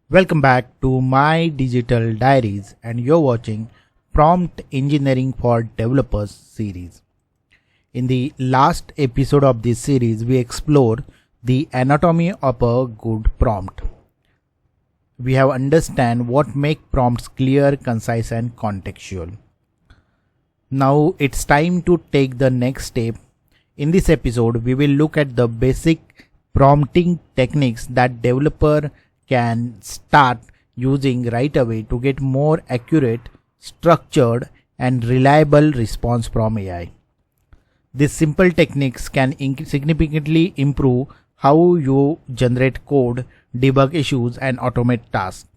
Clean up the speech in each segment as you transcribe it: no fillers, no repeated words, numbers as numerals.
Welcome back to my digital diaries, and you're watching Prompt Engineering for Developers series. In the last episode of this series, we explored the anatomy of a good prompt. We have understand what make prompts clear, concise and contextual. Now it's time to take the next step. In this episode, we will look at the basic prompting techniques that developer can start using right away to get more accurate, structured and reliable response from AI. These simple techniques can significantly improve how you generate code, debug issues and automate tasks.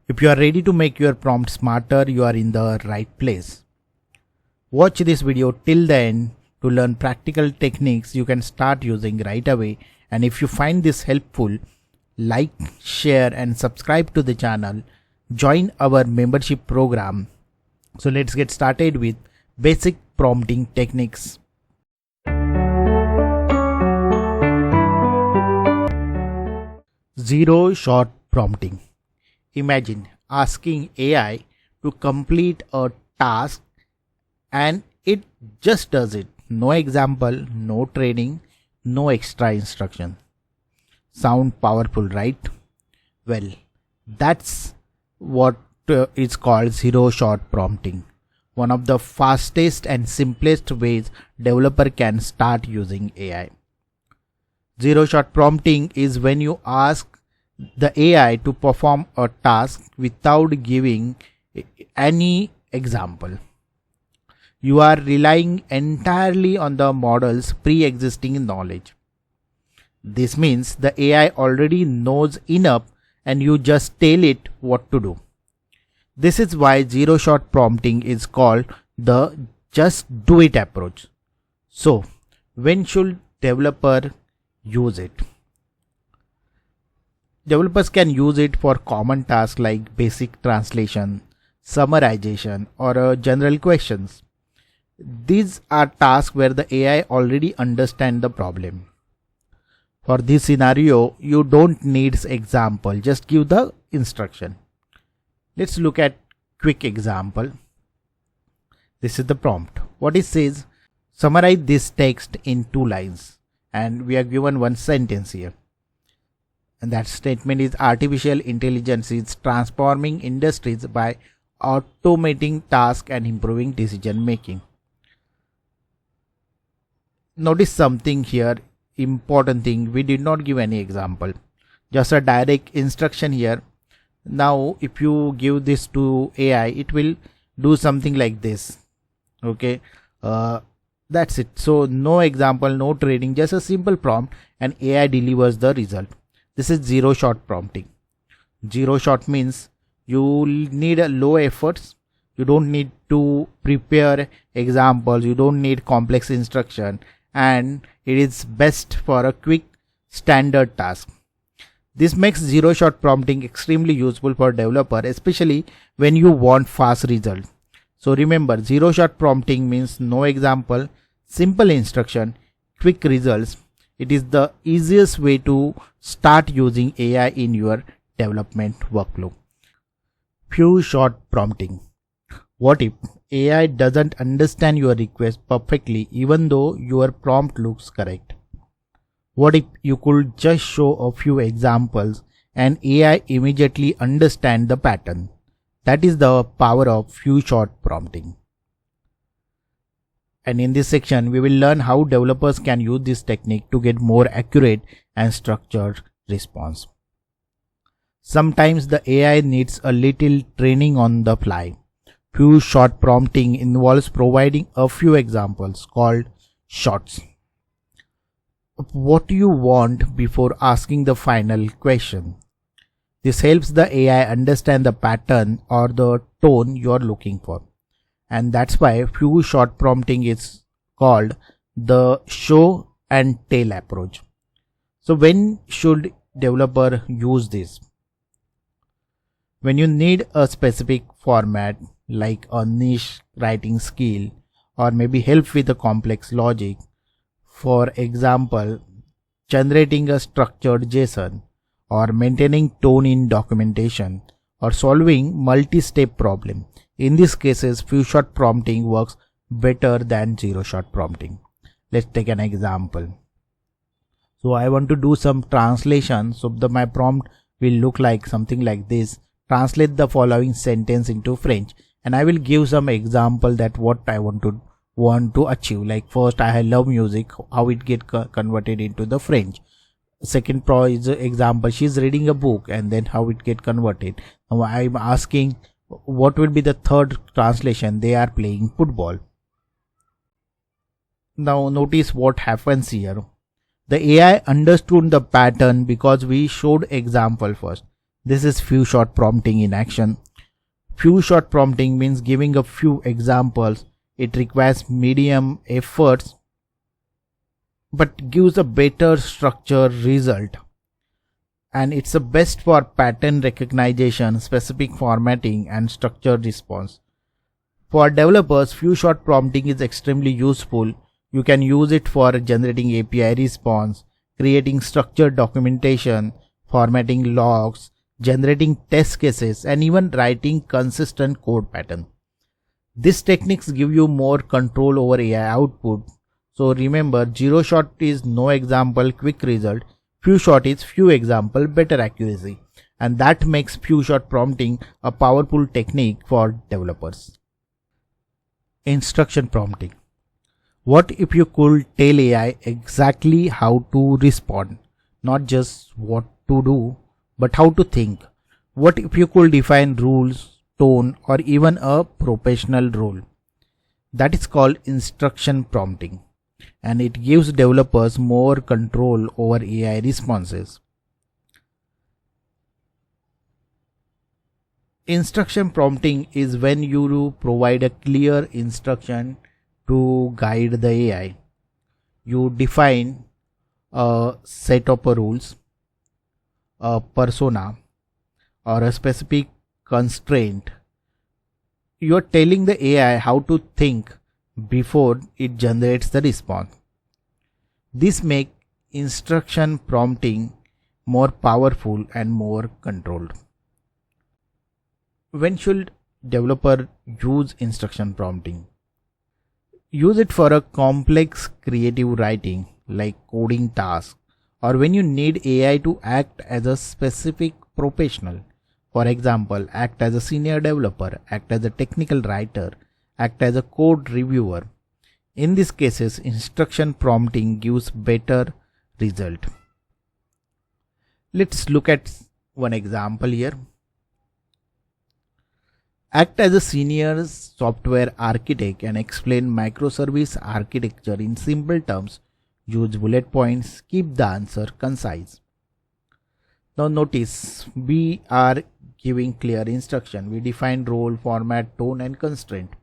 If you are ready to make your prompt smarter, you are in the right place. Watch this video till the end to learn practical techniques you can start using right away, and if you find this helpful, like, share and subscribe to the channel. Join our membership program. So let's get started with basic prompting techniques. Zero-shot prompting. Imagine asking AI to complete a task and it just does it. No example, no training, no extra instruction. Sound powerful, right? Well, that's what is called zero-shot prompting. One of the fastest and simplest ways developer can start using AI. Zero-shot prompting is when you ask the AI to perform a task without giving any example. You are relying entirely on the model's pre-existing knowledge. This means the AI already knows enough and you just tell it what to do. This is why zero-shot prompting is called the just do it approach. So, when should developer use it? Developers can use it for common tasks like basic translation, summarization or general questions. These are tasks where the AI already understands the problem. For this scenario, you don't need example, just give the instruction. Let's look at quick example. This is the prompt. What it says, summarize this text in 2 lines, and we are given one sentence here. And that statement is artificial intelligence is transforming industries by automating tasks and improving decision making. Notice something here. Important thing, we did not give any example, just a direct instruction here. Now if you give this to AI, it will do something like this. Okay, that's it. So no example, no training, just a simple prompt and AI delivers the result. This is zero-shot prompting. Zero-shot means you need a low efforts. You don't need to prepare examples, you don't need complex instruction, and it is best for a quick standard task. This makes zero-shot prompting extremely useful for developer, especially when you want fast results. So remember, zero-shot prompting means no example, simple instruction, quick results. It is the easiest way to start using AI in your development workflow. Few shot prompting. What if AI doesn't understand your request perfectly even though your prompt looks correct? What if you could just show a few examples and AI immediately understand the pattern? That is the power of few shot prompting. And in this section, we will learn how developers can use this technique to get more accurate and structured response. Sometimes the AI needs a little training on the fly. Few shot prompting involves providing a few examples called shots. What do you want before asking the final question? This helps the AI understand the pattern or the tone you are looking for. And that's why few shot prompting is called the show and tell approach. So when should developer use this? When you need a specific format like a niche writing skill or maybe help with a complex logic. For example, generating a structured JSON or maintaining tone in documentation, or solving multi-step problem. In these cases, few shot prompting works better than zero shot prompting. Let's take an example. So I want to do some translation. So my prompt will look like something like this. Translate the following sentence into French, and I will give some example that what I want to achieve. Like first, I love music, how it get converted into the French. Second is example, she's reading a book, and then how it get converted. Now I'm asking what will be the third translation, they are playing football. Now notice what happens here. The AI understood the pattern because we showed example first. This is few shot prompting in action. Few shot prompting means giving a few examples. It requires medium efforts but gives a better structured result. And it's the best for pattern recognition, specific formatting, and structured response. For developers, few shot prompting is extremely useful. You can use it for generating API response, creating structured documentation, formatting logs, generating test cases, and even writing consistent code pattern. These techniques give you more control over AI output. So remember, zero shot is no example, quick result. Few shot is few example, better accuracy. And that makes few shot prompting a powerful technique for developers. Instruction prompting. What if you could tell AI exactly how to respond? Not just what to do, but how to think. What if you could define rules, tone, or even a professional role? That is called instruction prompting, and it gives developers more control over AI responses. Instruction prompting is when you provide a clear instruction to guide the AI. You define a set of rules, a persona, or a specific constraint. You are telling the AI how to think before it generates the response. This makes instruction prompting more powerful and more controlled. When should developer use instruction prompting? Use it for a complex creative writing like coding tasks, or when you need AI to act as a specific professional. For example, act as a senior developer, act as a technical writer, act as a code reviewer. In these cases, instruction prompting gives better result. Let's look at one example here. Act as a senior software architect and explain microservice architecture in simple terms. Use bullet points, keep the answer concise. Now notice, we are giving clear instruction. We define role, format, tone, and constraint.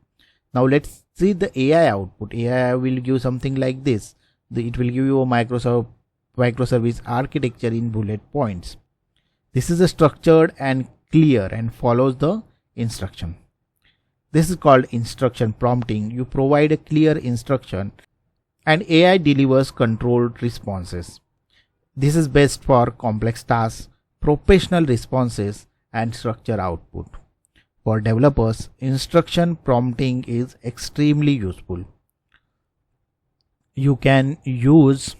Now let's see the AI output. AI will give something like this. It will give you a microservice architecture in bullet points. This is a structured and clear and follows the instruction. This is called instruction prompting. You provide a clear instruction and AI delivers controlled responses. This is best for complex tasks, professional responses, and structure output. For developers, instruction prompting is extremely useful. You can use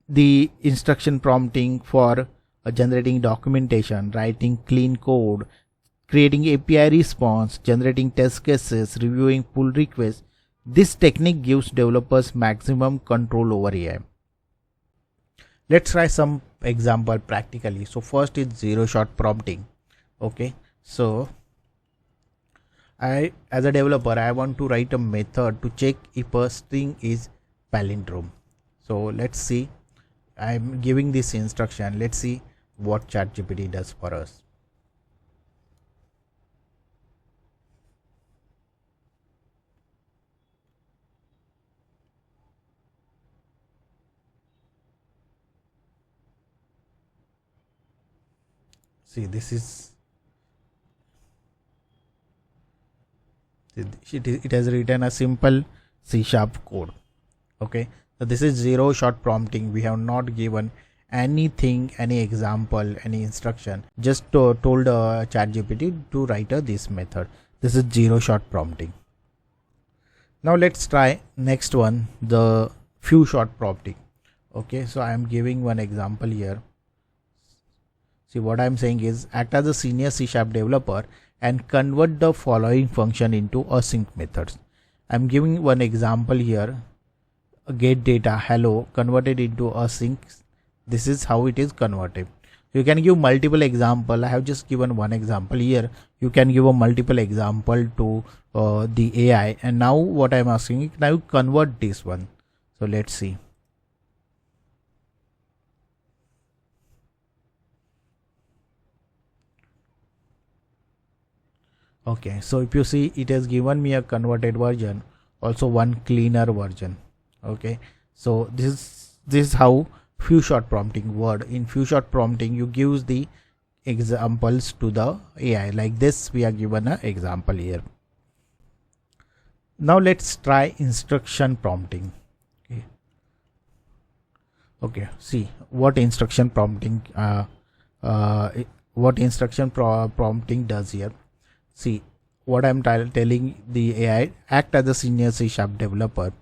the instruction prompting for generating documentation, writing clean code, creating API response, generating test cases, reviewing pull requests. This technique gives developers maximum control over AI. Let's try some example practically. So first is zero shot prompting. Okay, so as a developer, I want to write a method to check if a string is palindrome. So let's see, I'm giving this instruction. Let's see what ChatGPT does for us. See, it has written a simple C# code. Okay, so this is zero shot prompting. We have not given anything, any example, any instruction, just told ChatGPT to write this method. This is zero shot prompting. Now let's try next one, the few shot prompting. Okay, so I am giving one example here. See, what I am saying is act as a senior C# developer and convert the following function into async methods. I am giving one example here. Get data hello converted into async. This is how it is converted. You can give multiple example. I have just given one example here. You can give a multiple example to the AI, and now what I am asking is now convert this one. So let's see. Okay, so if you see, it has given me a converted version, also one cleaner version. Okay, so this is how few shot prompting word. In few shot prompting, you give the examples to the AI like this. We are given an example here. Now let's try instruction prompting. Okay, see what instruction prompting prompting does here. See what I'm telling the AI: act as a senior C# developer,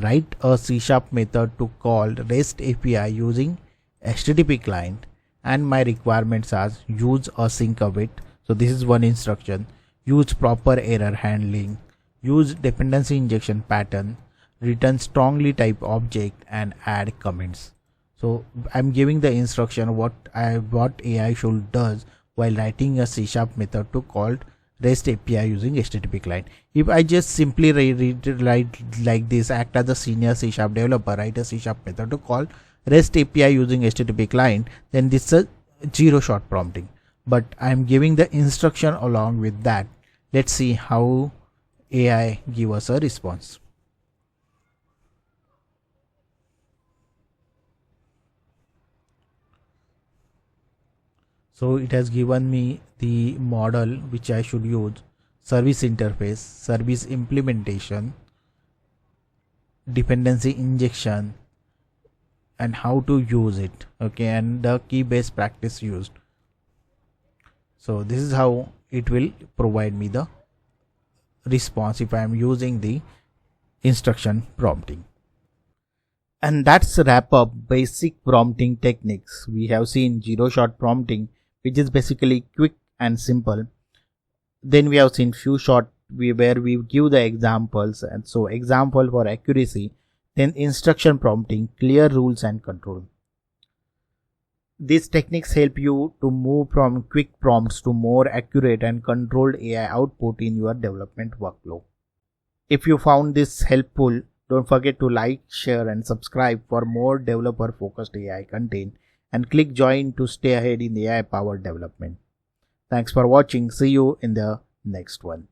write a C# method to call REST API using HTTP client, and my requirements are use async await. So this is one instruction. Use proper error handling, use dependency injection pattern, return strongly typed object, and add comments. So I'm giving the instruction what AI should does while writing a C# method to call REST API using HTTP client. If I just simply write like this: act as a senior C# developer, write a C# method to call REST API using HTTP client, then this is a zero shot prompting. But I am giving the instruction along with that. Let's see how AI give us a response. So it has given me the model which I should use: service interface, service implementation, dependency injection, and how to use it. Okay, and the key best practice used. So this is how it will provide me the response if I am using the instruction prompting. And that's wrap up basic prompting techniques. We have seen zero shot prompting, which is basically quick and simple. Then we have seen few shot where we give the examples, and so example for accuracy. Then instruction prompting, clear rules and control. These techniques help you to move from quick prompts to more accurate and controlled AI output in your development workflow. If you found this helpful, don't forget to like, share and subscribe for more developer focused AI content, and click join to stay ahead in the AI powered development. Thanks for watching. See you in the next one.